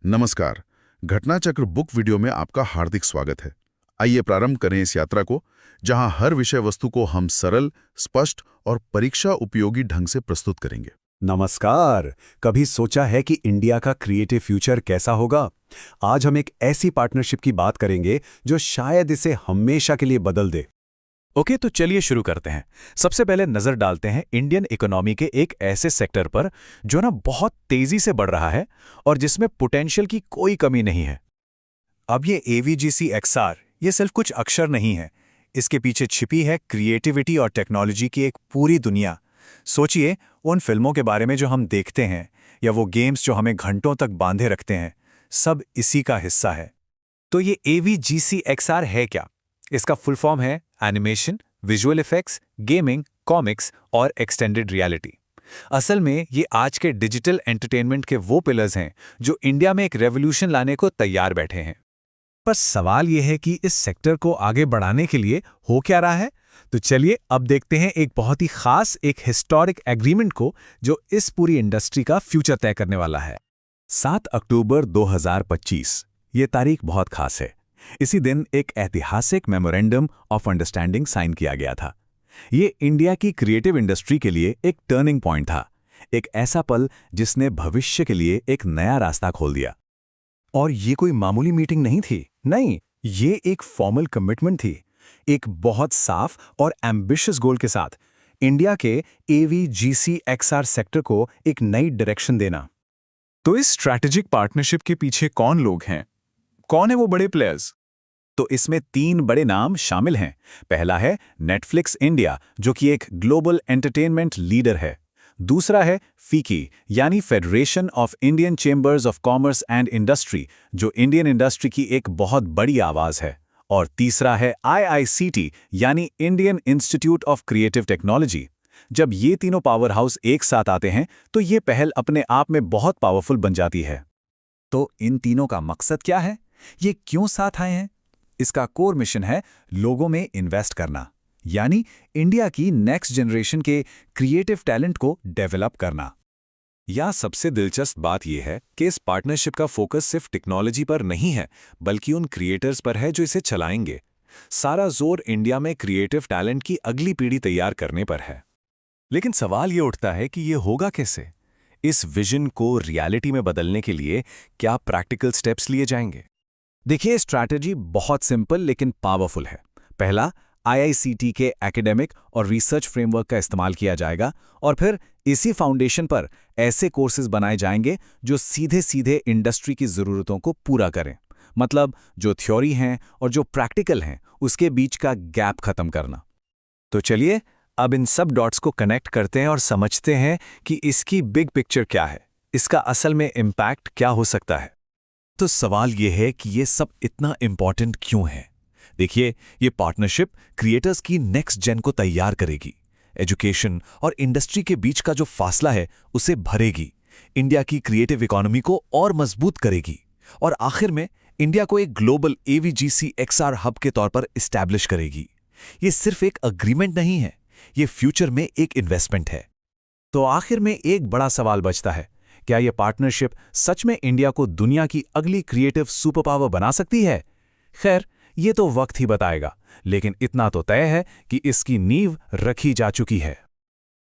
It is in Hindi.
नमस्कार। घटनाचक्र बुक वीडियो में आपका हार्दिक स्वागत है। आइए प्रारंभ करें इस यात्रा को, जहां हर विषय वस्तु को हम सरल, स्पष्ट और परीक्षा उपयोगी ढंग से प्रस्तुत करेंगे। नमस्कार। कभी सोचा है कि इंडिया का क्रिएटिव फ्यूचर कैसा होगा? आज हम एक ऐसी पार्टनरशिप की बात करेंगे जो शायद इसे हमेशा के लिए बदल दे। ओके, तो चलिए शुरू करते हैं। सबसे पहले नजर डालते हैं इंडियन इकोनॉमी के एक ऐसे सेक्टर पर जो ना बहुत तेजी से बढ़ रहा है और जिसमें पोटेंशियल की कोई कमी नहीं है। अब ये AVGC XR ये सिर्फ कुछ अक्षर नहीं है, इसके पीछे छिपी है क्रिएटिविटी और टेक्नोलॉजी की एक पूरी दुनिया। सोचिए उन फिल्मों के बारे में जो हम देखते हैं या वो गेम्स जो हमें घंटों तक बांधे रखते हैं, सब इसी का हिस्सा है। तो ये AVGC XR है क्या? इसका फुल फॉर्म है animation, visual effects, gaming, comics और एक्सटेंडेड रियलिटी। असल में ये आज के डिजिटल एंटरटेनमेंट के वो पिलर्स हैं जो इंडिया में एक रेवोल्यूशन लाने को तैयार बैठे हैं। पर सवाल यह है कि इस सेक्टर को आगे बढ़ाने के लिए हो क्या रहा है। तो चलिए अब देखते हैं एक बहुत ही खास, एक हिस्टोरिक एग्रीमेंट को जो इस पूरी इंडस्ट्री का फ्यूचर तय करने वाला है। 7 अक्टूबर 2025 ये तारीख बहुत खास है। इसी दिन एक ऐतिहासिक मेमोरेंडम ऑफ अंडरस्टैंडिंग साइन किया गया था। ये इंडिया की क्रिएटिव इंडस्ट्री के लिए एक टर्निंग पॉइंट था, एक ऐसा पल जिसने भविष्य के लिए एक नया रास्ता खोल दिया। और ये कोई मामूली मीटिंग नहीं थी। नहीं, ये एक फॉर्मल कमिटमेंट थी, एक बहुत साफ और एम्बिशियस गोल के साथ इंडिया के AVGC XR सेक्टर को एक नई डायरेक्शन देना। तो इस स्ट्रैटेजिक पार्टनरशिप के पीछे कौन लोग हैं? कौन है वो बड़े प्लेयर्स? तो इसमें 3 बड़े नाम शामिल हैं। पहला है नेटफ्लिक्स इंडिया, जो कि एक ग्लोबल एंटरटेनमेंट लीडर है। दूसरा है FICCI यानी federation of Indian chambers of commerce and industry, जो इंडियन इंडस्ट्री की एक बहुत बड़ी आवाज है। और तीसरा है IICT यानी Indian institute of creative technology. जब ये तीनों पावर हाउस एक साथ आते हैं तो ये पहल अपने आप में बहुत पावरफुल बन जाती है। तो इन तीनों का मकसद क्या है? ये क्यों साथ आए हैं? इसका कोर मिशन है लोगों में इन्वेस्ट करना, यानी इंडिया की नेक्स्ट जनरेशन के क्रिएटिव टैलेंट को डेवलप करना। या सबसे दिलचस्प बात यह है कि इस पार्टनरशिप का फोकस सिर्फ टेक्नोलॉजी पर नहीं है, बल्कि उन क्रिएटर्स पर है जो इसे चलाएंगे। सारा जोर इंडिया में क्रिएटिव टैलेंट की अगली पीढ़ी तैयार करने पर है। लेकिन सवाल ये उठता है कि ये होगा कैसे? इस विजन को रियलिटी में बदलने के लिए क्या प्रैक्टिकल स्टेप्स लिए जाएंगे? देखिए, स्ट्रैटेजी बहुत सिंपल लेकिन पावरफुल है। पहला, IICT के एकेडमिक और रिसर्च फ्रेमवर्क का इस्तेमाल किया जाएगा और फिर इसी फाउंडेशन पर ऐसे कोर्सेज बनाए जाएंगे जो सीधे सीधे इंडस्ट्री की ज़रूरतों को पूरा करें। मतलब जो थ्योरी हैं और जो प्रैक्टिकल हैं उसके बीच का गैप खत्म करना। तो चलिए अब इन सब डॉट्स को कनेक्ट करते हैं और समझते हैं कि इसकी बिग पिक्चर क्या है, इसका असल में इम्पैक्ट क्या हो सकता है। तो सवाल यह है कि ये सब इतना इंपॉर्टेंट क्यों है? देखिए, ये पार्टनरशिप क्रिएटर्स की नेक्स्ट जेन को तैयार करेगी, एजुकेशन और इंडस्ट्री के बीच का जो फासला है उसे भरेगी, इंडिया की क्रिएटिव इकोनॉमी को और मजबूत करेगी और आखिर में इंडिया को एक ग्लोबल AVGC XR हब के तौर पर इस्टेब्लिश करेगी। ये सिर्फ एक अग्रीमेंट नहीं है, ये फ्यूचर में एक इन्वेस्टमेंट है। तो आखिर में एक बड़ा सवाल बचता है, क्या यह पार्टनरशिप सच में इंडिया को दुनिया की अगली क्रिएटिव सुपर पावर बना सकती है? खैर, ये तो वक्त ही बताएगा, लेकिन इतना तो तय है कि इसकी नींव रखी जा चुकी है।